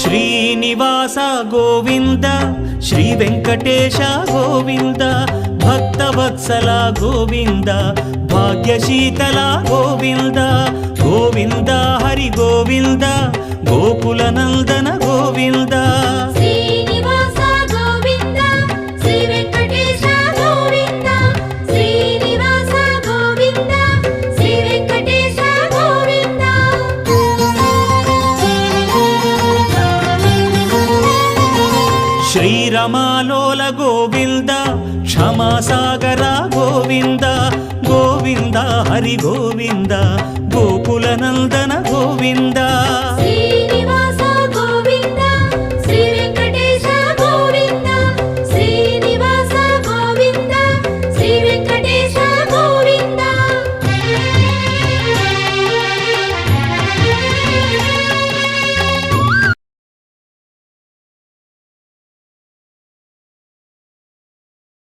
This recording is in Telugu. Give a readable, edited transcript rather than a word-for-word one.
శ్రీనివాస గోవింద శ్రీ వెంకటేశ గోవింద భక్తవత్సల గోవింద భాగ్యశీతల గోవింద గోవింద హరి గోవింద గోకుల నందన గోవింద శ్రీనివాస గోవింద శ్రీ వెంకటేశ గోవింద శ్రీనివాస గోవింద శ్రీ వెంకటేశ గోవింద శ్రీరమాలోల గోవింద క్షమాసాగర గోవింద గోవింద హరి గోవింద గోకుల నందన గోవింద శ్రీ